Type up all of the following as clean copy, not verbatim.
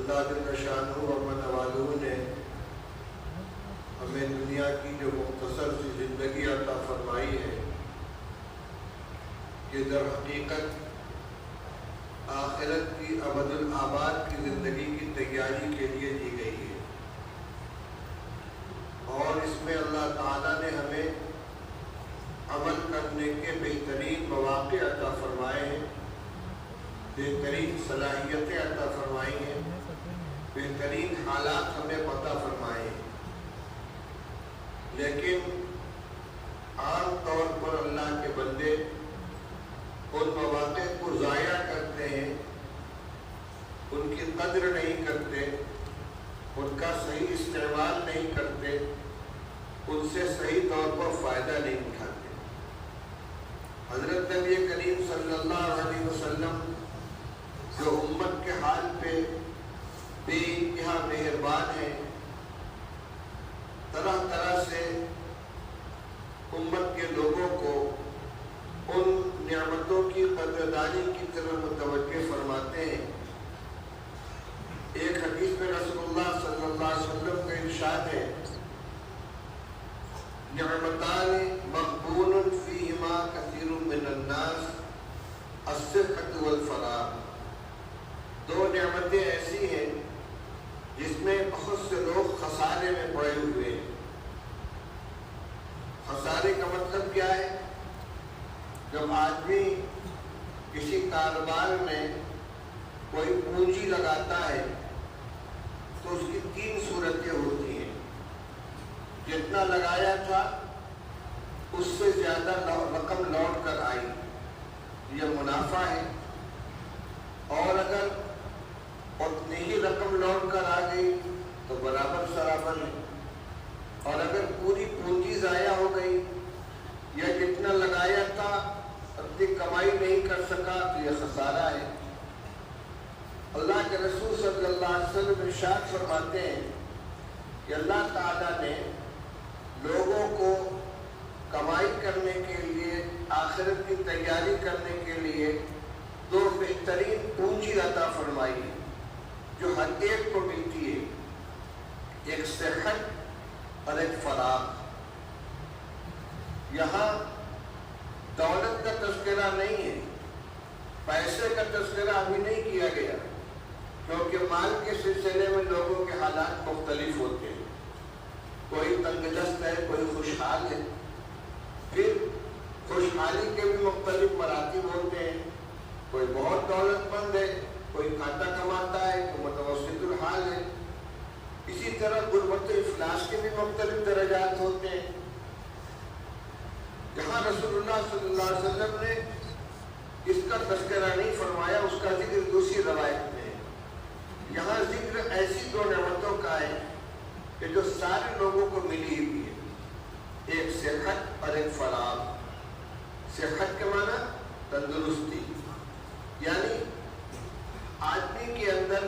اللہ جل شانہ و منوالہ نے ہمیں دنیا کی جو مختصر سی زندگی عطا فرمائی ہے، یہ در حقیقت آخرت کی ابد الآباد کی زندگی کی تیاری کے لیے دی گئی ہے، اور اس میں اللہ تعالیٰ نے ہمیں عمل کرنے کے بہترین مواقع عطا فرمائے ہیں، بہترین صلاحیتیں عطا فرمائی ہیں، بہترین حالات ہمیں عطا فرمائے ہیں۔ لیکن عام طور پر اللہ کے بندے ان مواقع کو ضائع کرتے ہیں، ان کی قدر نہیں کرتے، ان کا صحیح استعمال نہیں کرتے، ان سے صحیح طور پر فائدہ نہیں اٹھاتے۔ حضرت نبی کریم صلی اللہ علیہ وسلم جو امت کے حال پہ بے انتہا مہربان ہیں، طرح طرح سے امت کے لوگوں کو ان نعمتوں کی قدردانی کی طرف متوجہ فرماتے ہیں۔ ایک حدیث میں رسول اللہ صلی اللہ علیہ وسلم کا ارشاد ہے، نعمتان مغبون فیہما کثیر من الناس الصحۃ والفراغ۔ دو نعمتیں ایسی ہیں جس میں بہت سے لوگ خسارے میں پڑے ہوئے ہیں۔ خسارے کا مطلب کیا ہے؟ جب آدمی کسی کاروبار میں کوئی پونجی لگاتا ہے تو اس کی تین صورتیں ہوتی ہیں۔ جتنا لگایا تھا اس سے زیادہ رقم لوٹ کر آئی، یہ منافع ہے، اور اگر اتنی ہی رقم لوٹ کر آ گئی تو برابر سرابر ہے، اور اگر پوری پونجی ضائع ہو گئی یا جتنا لگایا تھا اپنی کمائی نہیں کر سکا تو یہ خسارہ ہے۔ اللہ کے رسول صلی اللہ علیہ وسلم ارشاد فرماتے ہیں کہ اللہ تعالیٰ نے لوگوں کو کمائی کرنے کے لیے، آخرت کی تیاری کرنے کے لیے دو بہترین پونجی عطا فرمائی ہے جو ہر ایک کو ملتی ہے، ایک صحت اور ایک فراغ۔ یہاں دولت کا تذکرہ نہیں ہے، پیسے کا تذکرہ ابھی نہیں کیا گیا، کیونکہ مال کے سلسلے میں لوگوں کے حالات مختلف ہوتے ہیں، کوئی تنگ دست ہے، کوئی خوشحال ہے، پھر خوشحالی کے بھی مختلف مراتب ہوتے ہیں، کوئی بہت دولت مند ہے، کوئی کھاتا کماتا ہے، کوئی متوسط الحال ہے۔ اسی طرح غربت و افلاس کے بھی مختلف درجات ہوتے ہیں۔ جہاں رسول اللہ صلی اللہ علیہ وسلم نے اس کا تذکرہ نہیں فرمایا، اس کا ذکر دوسری روایت میں ہے۔ یہاں ذکر ایسی دو نعمتوں کا ہے کہ جو سارے لوگوں کو ملی ہوئی ہے، ایک صحت اور ایک فراغ۔ صحت کے معنی تندرستی، یعنی آدمی کے اندر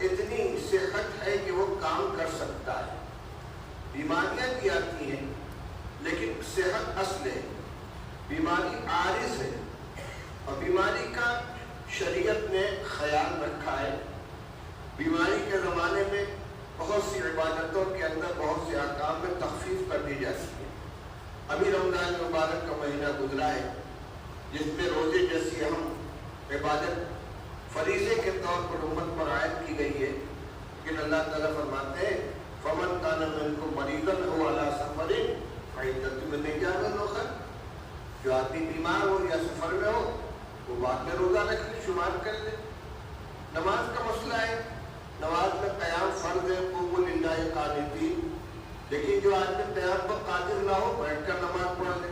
اتنی صحت ہے کہ وہ کام کر سکتا ہے۔ بیماریاں بھی آتی ہیں لیکن صحت اصل ہے، بیماری عارض ہے، اور بیماری کا شریعت نے خیال رکھا ہے۔ بیماری کے زمانے میں بہت سی عبادتوں کے اندر، بہت سے احکام میں تخفیف کر دی جاتی ہے۔ ابھی رمضان مبارک کا مہینہ گزرا ہے جس میں روزے جیسی اہم عبادت فریضے کے طور پر امت پر عائد کی گئی ہے، لیکن اللہ تعالیٰ فرماتے ہیں فَمَنْ كَانَ مِنْكُمْ مَرِيضًا أَوْ عَلَىٰ سَفَرٍ فَعِدَّةٌ مِنْ أَيَّامٍ أُخَرَ۔ جو آدمی بیمار ہو یا سفر میں ہو وہ بعد میں روزہ رکھ لے، شمار کر لے۔ نماز کا مسئلہ ہے، نماز میں قیام فرض ہے، قوموا للہ قانتین، لیکن جو آدمی قیام پر قادر نہ ہو بیٹھ کر نماز پڑھ لے۔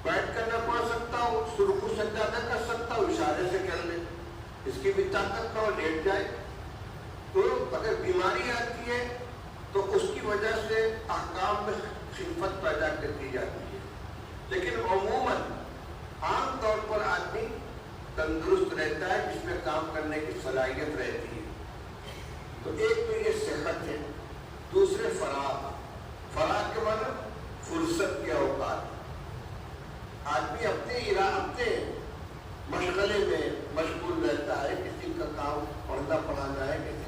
بیٹھ کر نہ پڑھ سکتا ہو، رکوع سجدہ نہ کر سکتا ہو، اشارے سے کر لے، اس کی بھی طاقت نہ ہو لیٹ جائے۔ تو اگر بیماری آتی ہے تو اس کی وجہ سے احکام میں خفت پیدا کر دی جاتی ہے، لیکن عموماً عام طور پر آدمی تندرست رہتا ہے جس میں کام کرنے کی صلاحیت رہتی ہے۔ تو ایک تو یہ صحت ہے، دوسرے فراغ۔ فراغ کے معنی فرصت کے اوقات۔ آدمی اپنے مشغلے میں مشغول رہتا ہے، کسی کا کام پڑھنا پڑھانا ہے، کسی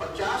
50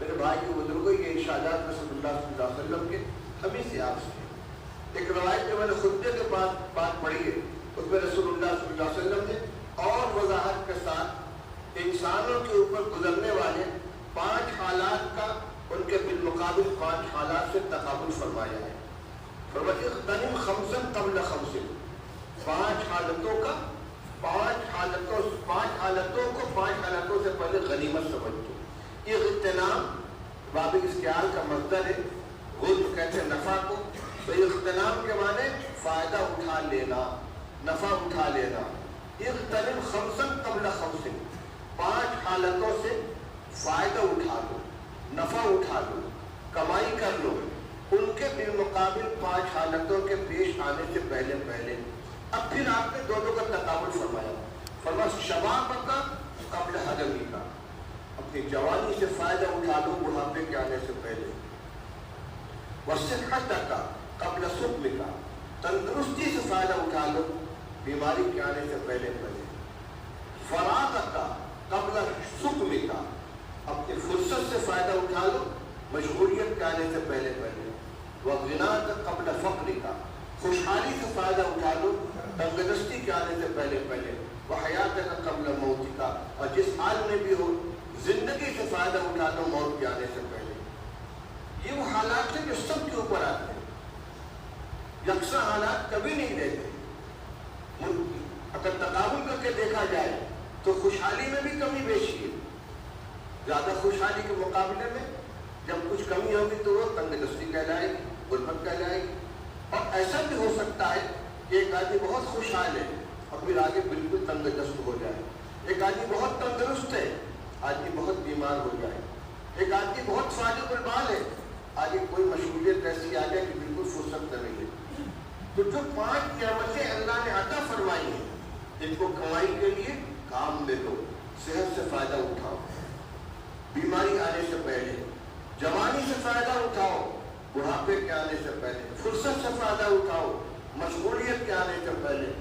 میرے بھائی کے بزرگوں یہ ارشادات رسول اللہ صلی اللہ علیہ وسلم کے ہمیں سے آپ سے. ایک روایت جو میں نے خطبے کے بعد بات پڑھی ہے اس میں رسول اللہ صلی اللہ علیہ وسلم نے اور وضاحت کے ساتھ انسانوں کے اوپر گزرنے والے 5 حالات کا ان کے بالمقابل 5 حالات سے تقابل فرمایا ہے. فرمایا اغتنم خمسا قبل خمس، 5 حالتوں کا 5 حالتوں کو 5 حالتوں سے پہلے غنیمت سمجھو. یہ اغتنام باب استعار کا مصدر ہے. غنم کہتے ہیں نفع کو، تو اغتنام کے معنی فائدہ اٹھا لینا، نفع اٹھا لینا. اغتنم خمسا قبل خمس، 5 حالتوں سے فائدہ اٹھا لو، نفع اٹھا لو، کمائی کر لو ان کے بالمقابل 5 حالتوں کے پیش آنے سے پہلے پہلے. اب پھر آپ نے دونوں کا تقابل فرمایا. فرمایا شباب کا قبل حرمی کا، اپنی جوانی سے فائدہ اٹھا لو بڑھاپے کے آنے سے پہلے. وصحت کا قبل سقم کا، تندرستی سے فائدہ اٹھا لو بیماری کے آنے سے پہلے پہلے. فراغ کا قبل سقم کا، اپنی فرصت سے فائدہ اٹھا لو مشغولیت کے آنے سے پہلے پہلے. وغنا کا قبل فقر کا، خوشحالی سے فائدہ اٹھا لو تنگدستی کے آنے سے پہلے پہلے. وحیات کا قبل موت کا، اور جس حال میں بھی ہو زندگی سے فائدہ اٹھا لو موت کے آنے سے پہلے. یہ وہ حالات ہیں جو سب کے اوپر آتے ہیں، یکساں حالات کبھی نہیں رہتے. اگر تقابل کر کے دیکھا جائے تو خوشحالی میں بھی کمی بیشی ہے. زیادہ خوشحالی کے مقابلے میں جب کچھ کمی ہوگی تو وہ تنگدستی کہلائے گی، غربت کہلائے گی. اور ایسا بھی ہو سکتا ہے کہ ایک آدمی بہت خوشحال ہے اور پھر آگے بالکل تنگدست ہو جائے. ایک آدمی بہت تندرست ہے، آدمی بہت بیمار ہو جائے. ایک آدمی بہت فارغ البال ہے، آگے کوئی مشغولیت ایسی آ جائے کہ بالکل فرصت نہ ملے. تو جو 5 نعمتیں اللہ نے عطا فرمائی ہیں ان کو کمائی کے لیے کام میں لو. صحت سے فائدہ اٹھاؤ بیماری آنے سے پہلے، جوانی سے فائدہ اٹھاؤ بڑھاپے کے آنے سے پہلے، فرصت سے فائدہ اٹھاؤ مشغولیت کے آنے سے پہلے،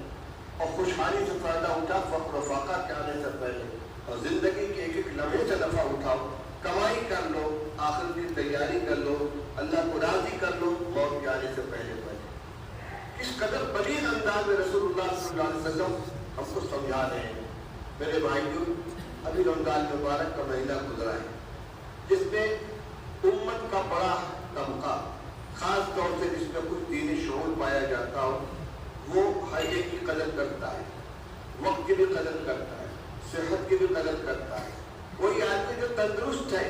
اور خوشحالی سے فائدہ اٹھاؤ فقر و فاقہ کے آنے سے پہلے. اور زندگی کے ایک ایک لمحے سے نفع اٹھاؤ، کمائی کر لو، آخر کی تیاری کر لو، اللہ کو راضی کر لو موت کے آنے سے پہلے پہلے. اس قدر بلیغ انداز میں رسول اللہ صلی اللہ علیہ وسلم ہم کو سمجھا رہے ہیں. میرے بھائیوں، ابھی رمضان مبارک کا مہینہ گزرا ہے جس میں امت کا بڑا طبقہ، خاص طور سے جس میں کچھ دینی شعور پایا جاتا ہو، وہ ہر ایک کی قدر کرتا ہے، وقت کی بھی قدر کرتا ہے، صحت کی بھی قدر کرتا ہے. کوئی آدمی جو تندرست ہے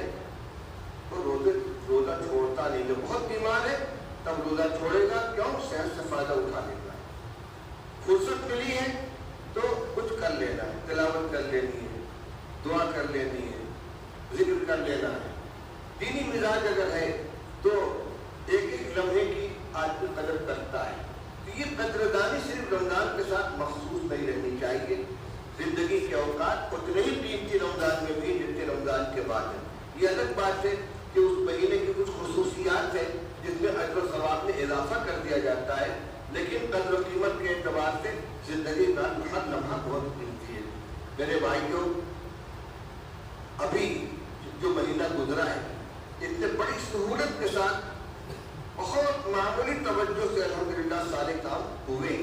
وہ روزہ چھوڑتا نہیں. جو بہت بیمار ہے تب روزہ چھوڑے گا، کیوں؟ صحت سے فائدہ اٹھا لیتا ہے. فرصت ملی ہے تو کچھ کر لینا ہے، تلاوت کر لینی ہے، دعا کر لینی ہے، ذکر کر لینا ہے. دینی مزاج اگر ہے تو ایک ایک لمحے کی آدمی قدر کرتا ہے. تو یہ قدردانی صرف رمضان کے ساتھ مخصوص نہیں رہنی چاہیے. زندگی کے اوقات اتنے ہی قیمتی رمضان میں بھی جتنے رمضان کے بعد ہیں. یہ الگ بات ہے کہ اس مہینے کی کچھ خصوصیات ہیں جس میں اجر و ثواب میں اضافہ کر دیا جاتا ہے، لیکن قدر و قیمت کے اعتبار سے زندگی کا ہر لمحہ بہت قیمتی ہے. میرے بھائیوں، ابھی جو مہینہ گزرا ہے اتنے بڑی سہولت کے ساتھ بہت معمولی توجہ سے الحمدللہ سارے کام ہوئے،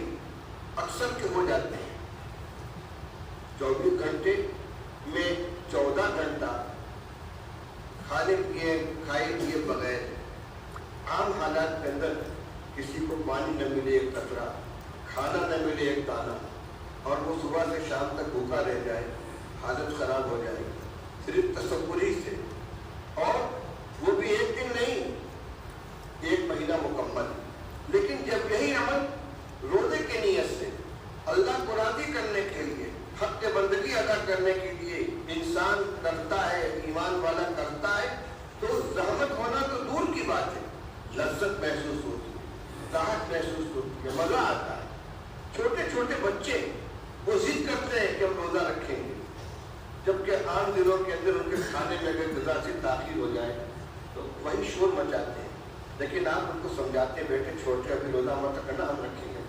اکثر کے ہو جاتے ہیں. 24 گھنٹے میں 14 گھنٹہ کھائے پیے بغیر عام حالات کے اندر کسی کو پانی نہ ملے ایک قطرہ، کھانا نہ ملے ایک دانہ، اور وہ صبح سے شام تک بھوکا رہ جائے، حالت خراب ہو جائے صرف تصوری سے. اور وہ بھی ایک دن نہیں، ایک مہینہ مکمل. لیکن جب یہی عمل روزے کی نیت سے اللہ کو راضی کرنے کے لیے، حق بندگی ادا کرنے کے لیے انسان کرتا ہے، ایمان والا کرتا ہے، تو زحمت ہونا تو دور کی بات ہے، لذت محسوس ہوتی ہے، راحت محسوس ہوتی ہے، مزہ آتا ہے. چھوٹے چھوٹے بچے وہ ضد کرتے ہیں کہ ہم روزہ رکھیں گے، جبکہ عام دنوں کے اندر ان کے کھانے میں اگر غذا سے تاخیر ہو جائے تو وہی شور مچاتے ہیں. لیکن آپ ان کو سمجھاتے ہیں بیٹے چھوٹے ابھی روزہ مت کرنا، ہم رکھیں گے.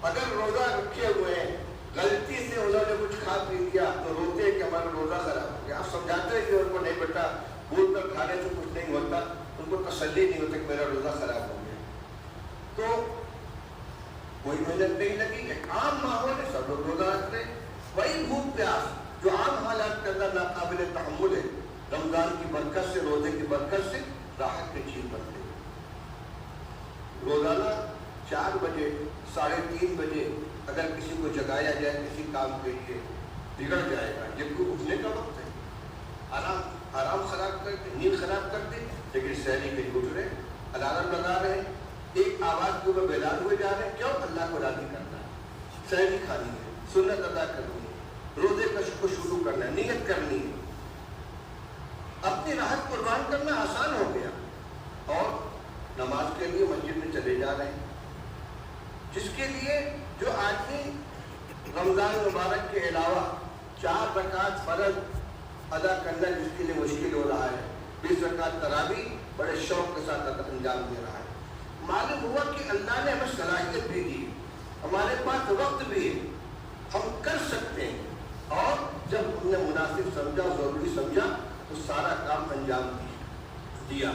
اگر روزہ رکھے ہوئے ہیں غلطی سے انہوں نے کچھ کھا پی لیا تو روتے ہیں کہ ہمارا روزہ خراب ہو گیا. آپ سمجھاتے ہیں کہ ان کو نہیں بیٹا بھول کر کھانے سے کچھ نہیں ہوتا، ان کو تسلی نہیں ہوتی کہ میرا روزہ خراب ہو گیا. تو کوئی محنت نہیں لگی، ایک عام ماحول ہے، سب لوگ روزہ رکھ رہے. وہی بھوک پیاس جو عام حالات کے اندر ناقابل تحمل ہے، رمضان کی برکت سے، روزے کی برکت سے راحت کی چیز بن گئی. روزانہ 4 بجے 3:30 بجے اگر کسی کو جگایا جائے کسی کام کے لیے بگڑ جائے گا. جب کو اٹھنے کا وقت ہے، آرام خراب کرتے، نیند خراب کرتے، لیکن سہری کے اٹھ رہے، الارم لگا رہے، ایک آواز کو بیدار ہوئے جا رہے ہیں. کیوں؟ اللہ کو راضی کرنا ہے، سہری کھانی ہے، سنت ادا کرنی ہے، روزے کو شروع کرنا ہے، نیت کرنی ہے. اپنی راحت قربان کرنا آسان ہو گیا. اور نماز کے لیے مسجد میں چلے جا رہے ہیں، جس کے لیے جو آدمی رمضان مبارک کے علاوہ 4 رکعت فرض ادا کرنا جس کے لیے مشکل ہو رہا ہے، 20 رکعت تراویح بڑے شوق کے ساتھ انجام دے رہا ہے. معلوم ہوا کہ اللہ نے ہمیں صلاحیت بھی دی، ہمارے پاس وقت بھی ہے، ہم کر سکتے ہیں. اور جب ہم نے مناسب سمجھا، ضروری سمجھا، تو سارا کام انجام دیا.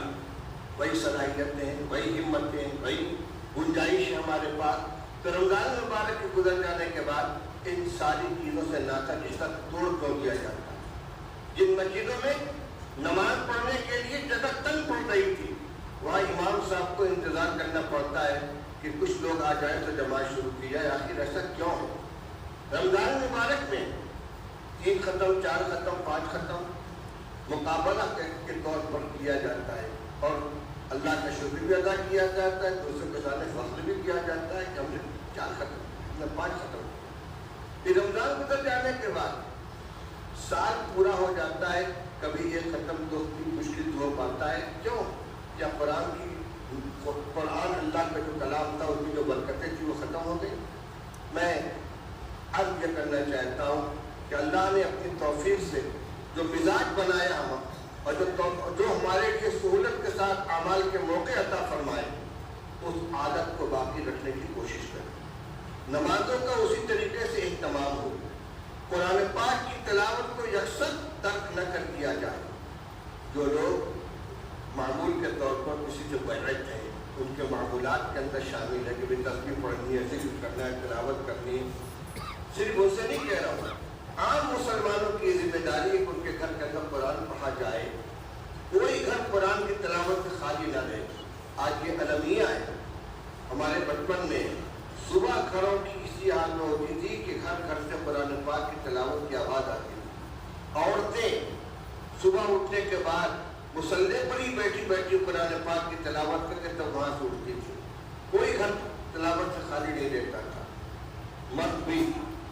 وہی صلاحیتیں، وہی ہمتیں، وہی گنجائش ہے ہمارے پاس. تو رمضان مبارک کے گزر جانے کے بعد ان ساری چیزوں سے ناتا رشتہ توڑ دیا جاتا ہے. جن مسجدوں میں نماز پڑھنے کے لیے جگہ تنگ پڑ رہی تھی، وہاں امام صاحب کو انتظار کرنا پڑتا ہے کہ کچھ لوگ آ جائیں تو جماعت شروع کی جائے. آخر ایسا کیوں ہے؟ رمضان مبارک میں 3 ختم، 4 ختم، 5 ختم مقابلہ کے طور پر کیا جاتا ہے، اور اللہ کا شکر بھی ادا کیا جاتا ہے، دوسروں کے سامنے فخر بھی کیا جاتا ہے کہ ہم نے 4 ختم، ہم نے 5 ختم. پھر رمضان گزر جانے کے بعد سال پورا ہو جاتا ہے، کبھی یہ ختم تو مشکل ہو پاتا ہے. کیوں؟ یا قرآن اللہ کا جو کلام تھا، اس کی جو برکتیں تھیں وہ ختم ہو گئی. میں عرض یہ کرنا چاہتا ہوں کہ اللہ نے اپنی توفیق سے جو مزاج بنایا ہم، اور جو ہمارے لیے سہولت کے ساتھ اعمال کے موقع عطا فرمائے، اس عادت کو باقی رکھنے کی کوشش کریں. نمازوں کا اسی طریقے سے اہتمام ہو، قرآن پاک کی تلاوت کو یکسر ترک نہ کر دیا جائے. جو لوگ معمول کے طور پر کسی سے بیعت ہیں، ان کے معمولات کے اندر شامل ہے کہ بھی تسبیح پڑھنی ہے، ذکر کرنا ہے، تلاوت کرنی ہے. صرف ان سے نہیں کہہ رہا ہوں، عام مسلمانوں کی ذمہ داری ہے کہ ان کے گھر کے اندر قرآن پڑھا جائے. کوئی گھر قرآن کی تلاوت سے خالی نہ رہے. آج یہ المیہ ہے. ہمارے بچپن میں صبح گھروں کی اسی حال میں ہوتی تھی کہ گھر گھر سے قرآن پاک کی تلاوت کی آواز آتی تھی. عورتیں صبح اٹھنے کے بعد مصلی پر ہی بیٹھی بیٹھی قرآن پاک کی تلاوت کر کے تب وہاں سے اٹھتی تھی. کوئی گھر تلاوت سے خالی نہیں رہتا تھا. مرد بھی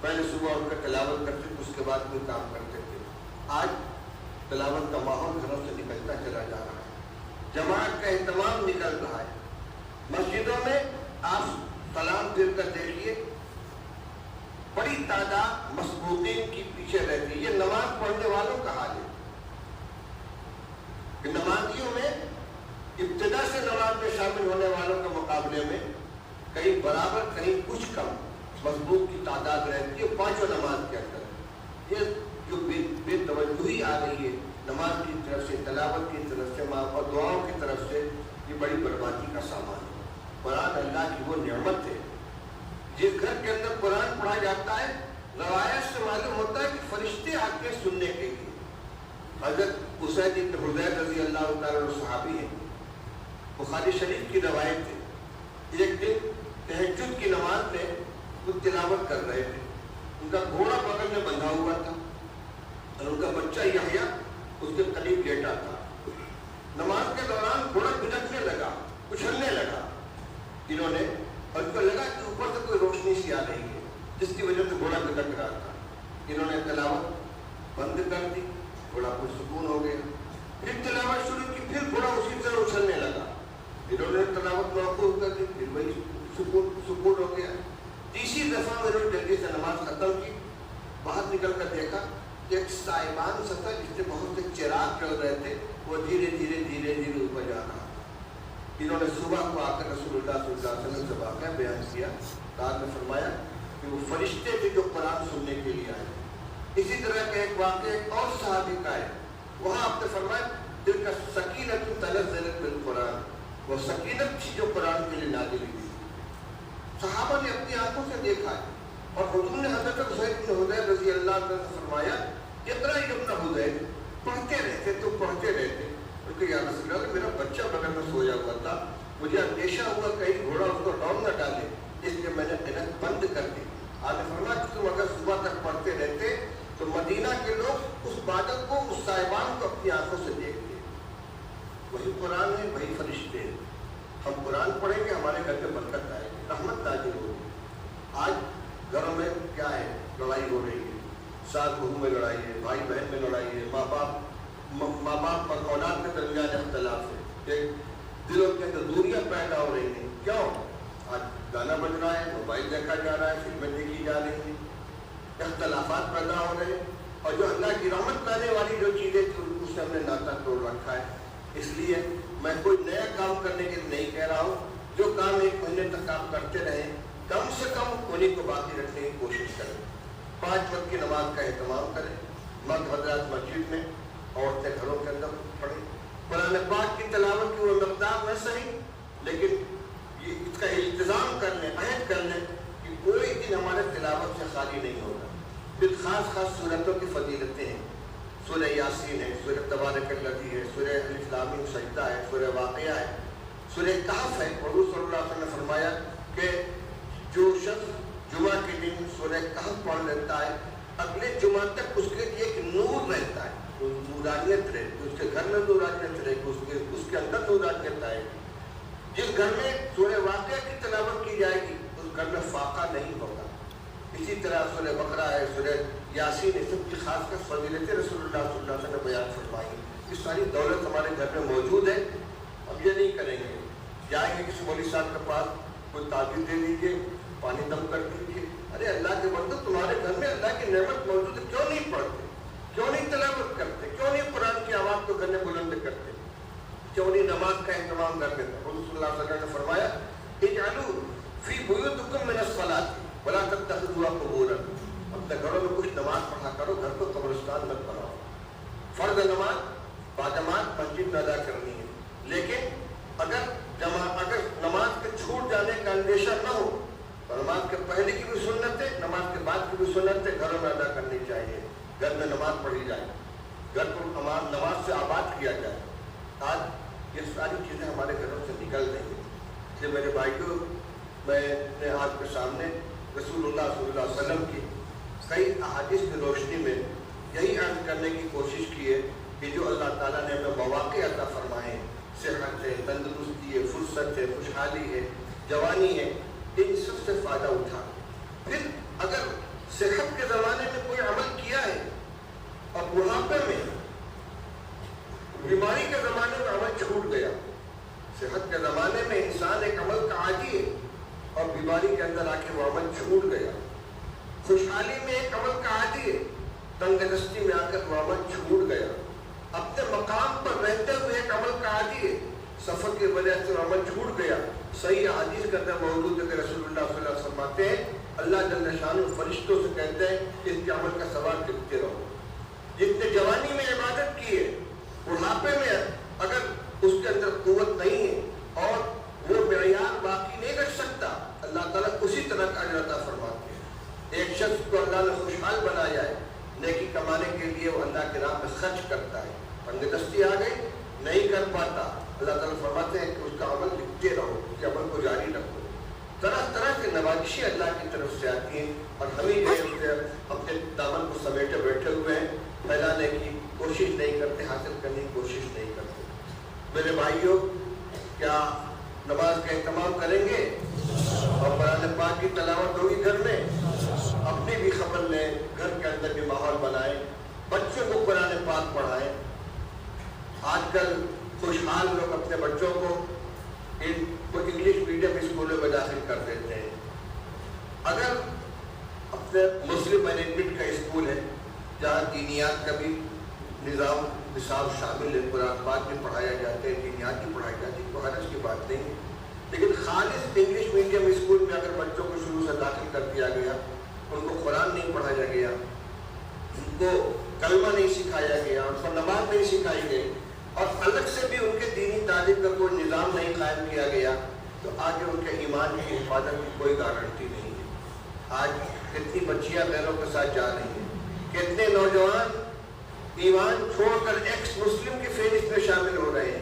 پہلے صبح اٹھ کر تلاوت کرتے تھے، اس کے بعد کوئی کام کرتے تھے. آج تلاوت کا ماحول گھروں سے نکلتا چلا جا رہا ہے، جماعت کا اہتمام نکل رہا ہے. مسجدوں میں آپ سلام پھر کر دیکھیے، بڑی تعداد مسبوقین کی پیچھے رہتی ہے. یہ نماز پڑھنے والوں کا حال ہے کہ نمازیوں میں ابتدا سے نماز میں شامل ہونے والوں کے مقابلے میں کہیں برابر کہیں کچھ کم مسبوق کی تعداد رہتی ہے 5 نماز کے اندر. یہ جو بے توجہی آ رہی ہے نماز کی طرف سے، تلاوت کی طرف سے اور دعاؤں کی طرف سے، یہ بڑی بربادی کا سامان ہے. قرآن اللہ کی وہ نعمت ہے. جس گھر کے اندر قرآن پڑھا جاتا ہے، روایت سے معلوم ہوتا ہے کہ فرشتے آتے ہیں سننے کے لیے. حضرت اسید بن حضیر رضی اللہ تعالیٰ عنہ صحابی ہیں، بخاری شریف کی روایت ہے. ایک دن تہجد کی نماز میں وہ تلاوت کر رہے تھے. ان کا گھوڑا بغل میں بندھا ہوا تھا اور ان کا بچہ یحییٰ اس کے قریب لیٹا تھا. نماز کے دوران گھوڑا بھٹکنے لگا، اچھلنے لگا. انہوں نے اور ان کو لگا کہ اوپر سے کوئی روشنی سی آ رہی ہے جس کی وجہ سے گھوڑا بھٹک رہا تھا. انہوں نے تلاوت بند کر دی، گھوڑا پرسکون ہو گیا. پھر تلاوت شروع کی، پھر گھوڑا اسی طرح اچھلنے لگا. انہوں نے تلاوت موقوف کر دی، پھر وہی سکون ہو گیا. تیسری دفعہ انہوں نے جلدی سے نماز ختم کی. باہر نکل کر دیکھا کہ ایک سائبان سطح جس سے بہت سے چراغ چل رہے تھے وہ دھیرے دھیرے دھیرے دھیرے اوپر جا رہا. انہوں نے صبح کو آ کر رسول اللہ صلی اللہ علیہ وسلم سے واقعہ بیان کیا. آپ نے فرمایا کہ وہ فرشتے تھے جو قرآن سننے کے لیے آئے. اسی طرح کا ایک واقعہ ایک اور صحابی کا ہے. وہاں آپ نے فرمایا تلک سکینۃ تنزلت بالقرآن، وہ سکینت تھی جو قرآن کے لیے نازل ہوئی۔ صحابہ نے اپنی آنکھوں سے دیکھا ہے، اور حضور نے حضرت زید بن حضیر رضی اللہ عنہ سے فرمایا اقرأ یا ابن حذیر، پڑھتے رہتے تو پڑھتے رہتے۔ کیونکہ یا رسول اللہ میرا بچہ بغل میں سویا ہوا تھا، مجھے اندیشہ ہوا کہیں گھوڑا اس کو ڈاؤن نہ ڈالے، اس لیے میں نے قرأت بند کر دی۔ آپ نے فرمایا کہ تم اگر صبح تک پڑھتے رہتے تو مدینہ کے لوگ اس بادل کو، اس صاحبان کو اپنی آنکھوں سے دیکھتے۔ وہی قرآن ہے، وہی فرشتے ہیں۔ ہم قرآن پڑھیں گے ہمارے گھر میں برکت آئے گی، رحمت نازل ہوگی۔ آج گھروں میں کیا ہے؟ لڑائی ہو رہی ہے، ساس بہو میں لڑائی ہے، بھائی بہن میں لڑائی ہے، ماں باپ اور اولاد کے درمیان اختلاف ہے، دلوں کے اندر دوریاں پیدا ہو رہی ہیں۔ کیوں؟ آج گانا بج رہا ہے، موبائل دیکھا جا رہا ہے، فلمیں دیکھی جا رہی ہیں، اختلافات پیدا ہو رہے ہیں، اور جو اللہ کی رحمت لانے والی جو چیزیں تھیں اس سے ہم نے ناطہ توڑ رکھا ہے۔ اس لیے میں کوئی نیا کام کرنے کے لیے نہیں کہہ رہا ہوں، جو کام ایک مہینے تک آپ کرتے رہیں کم سے کم انہیں کو باقی رکھنے کی کوشش کریں۔ 5 وقت کی نماز کا اہتمام کریں، مرد حضرات مسجد میں، عورتیں گھروں کے اندر پڑھیں۔ قرآن پاک کی تلاوت کی وہ مقدار نہ صحیح، لیکن اس کا التزام کر لیں، عہد کر لیں کہ کوئی دن ہمارے تلاوت سے خالی نہیں ہوگا۔ پھر خاص صورتوں کی فضیلتیں ہیں، سورہ یاسین ہے، سورہ تبارک الذی ہے، سورہ الف لام میم سجدہ ہے، سورہ واقعہ ہے، سورہ کہف ہے۔ حضور صلی اللہ علیہ وسلم نے فرمایا کہ جو شخص جمعہ کے دن سورہ کہف پڑھ لیتا ہے اگلے جمعہ تک اس کے لیے ایک نور رہتا ہے، نورانیت رہتی ہے، اس کے گھر میں نورانیت رہے گی، اس کے اندر نورانیت آئے گی۔ جس گھر میں سورہ واقعہ کی تلاوت کی جائے گی اس گھر میں فاقہ نہیں ہوگا۔ اسی طرح سورہ بقرہ ہے، سورہ یاسین، اس سب کی خاص کر فضیلت رسول اللہ صلی اللہ علیہ وسلم نے بیان فرمائی۔ یہ ساری دولت ہمارے گھر میں موجود ہے، اب یہ نہیں کریں گے، جائیں گے کسی مولوی صاحب کے پاس، کوئی تعبیر دے دیجیے، پانی دم کر دیجیے۔ ارے اللہ کے بندو، تمہارے گھر میں اللہ کی نعمت موجود ہے، کیوں نہیں پڑھتے، کیوں نہیں تلاوت کرتے، کیوں نہیں قرآن کی آواز کو گھر میں بلند کرتے، کیوں نہیں نماز کا اہتمام کرتے؟ حضور صلی اللہ علیہ وسلم نے فرمایا اجعلوا فی بیوتکم من الصلاۃ ولا تتخذوها قبورا، اپنے گھروں میں کچھ نماز پڑھا کرو، گھر کو قبرستان مت بناؤ۔ فرض نماز باجماعت مسجد میں ادا کرنی ہے، لیکن اگر نماز کے چھوٹ جانے کا اندیشہ نہ ہو تو نماز کے پہلے کی بھی سنت ہے، نماز کے بعد کی بھی سنت ہے، گھروں میں ادا کرنی چاہیے، گھر میں نماز پڑھی جائے، گھر کو نماز سے آباد کیا جائے۔ آج یہ ساری چیزیں ہمارے گھروں سے نکل رہی ہیں۔ اس لیے میرے بھائیوں، میں نے آپ کے سامنے رسول اللہ صلی اللہ علیہ وسلم کی کئی احادیث کی روشنی میں یہی عرض کرنے کی کوشش کی ہے کہ جو اللہ تعالیٰ نے ہمیں مواقع عطا فرمائے ہیں، صحت ہے، تندرستی ہے، فرصت ہے، خوشحالی ہے، جوانی ہے، ان سب سے فائدہ اٹھا۔ پھر اگر صحت کے زمانے میں کوئی عمل کیا ہے اور بڑھاپے میں، بیماری کے زمانے میں عمل چھوٹ گیا، صحت کے زمانے میں انسان ایک عمل کا عاجی ہے اور بیماری کے اندر آ کے وہ عمل چھوٹ گیا، خوشحالی میں ایک عمل کا عاجی ہے، تنگ دستی میں آ کر وہ عمل چھوٹ گیا، اپنے مقام پر رہتے ہوئے ایک عمل کا عاجی ہے، سفر کی وجہ سے عمل چھوٹ گیا۔ صحیح حدیث کے اندر موجود ہے کہ رسول اللہ صلی اللہ علیہ وسلم فرماتے ہیں اللہ جل شانہ فرشتوں سے کہتے ہیں اس کے عمل کا ثواب لکھتے رہو۔ جس نے جوانی میں عبادت کی ہے، بڑھاپے میں اگر اس کے اندر قوت نہیں ہے اور وہ معیار باقی نہیں رکھ سکتا، اللہ تعالیٰ اسی طرح کا اجر عطا فرماتے ہیں۔ ایک شخص کو اللہ نے خوشحال بنایا ہے، نیکی کمانے کے لیے وہ اللہ کے راہ میں خرچ کرتا ہے، تنگ دستی آ گئی نہیں کر پاتا، اللہ تعالیٰ فرماتے ہیں کہ اس کا عمل لکھتے رہو، اس کے عمل کو جاری رکھو۔ طرح طرح کے نوازشیں اللہ کی طرف سے آتی ہیں اور ہمیں جو اپنے دامن کو سمیٹے بیٹھے ہوئے ہیں، پھیلانے کی کوشش نہیں کرتے، حاصل کرنے کی کوشش نہیں کرتے۔ میرے بھائیوں، کیا نماز کا اہتمام کریں گے اور قرآن پاک کی تلاوت ہوگی گھر میں؟ اپنی بھی خبر لیں، گھر کے اندر بھی ماحول بنائیں، بچوں کو قرآن پاک پڑھائیں۔ آج کل خوشحال لوگ اپنے بچوں کو انگلش میڈیم اسکولوں میں داخل کر دیتے ہیں۔ اگر اپنے مسلم مینجمنٹ کا اسکول ہے جہاں دینیات کا بھی نصاب شامل ہے، قرآن پاک بھی پڑھایا جاتا ہے، دینیات بھی پڑھائی جاتی ہے، کوئی حرج کی بات نہیں ہے، لیکن خالص انگلش میڈیم اسکول میں اگر بچوں کو شروع سے داخل کر دیا گیا، ان کو قرآن نہیں پڑھایا گیا، ان کو کلمہ نہیں سکھایا گیا، ان کو نماز نہیں سکھائی گئی، اور الگ سے بھی ان کے دینی تعلیم کا کوئی نظام نہیں قائم کیا گیا تو آگے ان کے ایمان کی حفاظت کی کوئی گارنٹی نہیں ہے۔ آج کتنی بچیاں غیروں کے ساتھ جا رہی ہیں، کتنے نوجوان ایمان چھوڑ کر ایکس مسلم کی فہرست میں شامل ہو رہے ہیں۔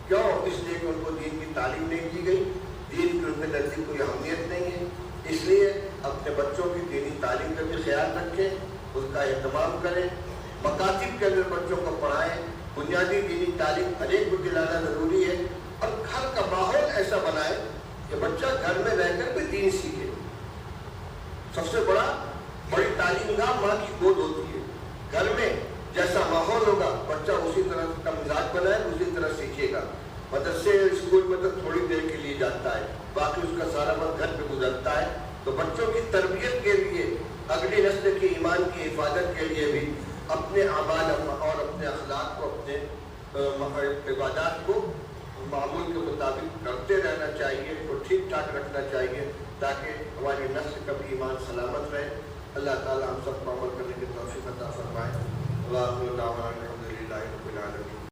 کیوں؟ اس لیے کہ ان کو دین کی تعلیم نہیں دی گئی، دین کی ان کے نزدیک کوئی اہمیت نہیں ہے۔ اس لیے اپنے بچوں کی دینی تعلیم کا بھی خیال رکھیں، اس کا اہتمام کریں، مکاتب کے اندر بچوں کو پڑھائیں، بنیادی دینی تعلیم ہر ایک کو دلانا ضروری ہے، اور گھر کا ماحول ایسا بنائیں کہ بچہ گھر میں رہ کر بھی دین سیکھے۔ سب سے بڑی تعلیم گاہ ماں کی گود ہوتی ہے۔ گھر میں جیسا ماحول ہوگا بچہ اسی طرح کا مزاج بنائے، اسی طرح سیکھے گا۔ مدرسے اسکول میں تو تھوڑی دیر کے لیے جاتا ہے، باقی اس کا سارا وقت گھر پہ گزرتا ہے۔ تو بچوں کی تربیت کے لیے، اگلی نسل کی ایمان کی حفاظت کے لیے بھی اپنے اعمال اور اپنے اخلاق کو، اپنے عبادات کو معمول کے مطابق کرتے رہنا چاہیے، کو ٹھیک ٹھاک رکھنا چاہیے تاکہ ہماری نسل کا بھی ایمان سلامت رہے۔ اللہ تعالیٰ ہم سب کو عمل کرنے کی توفیق عطا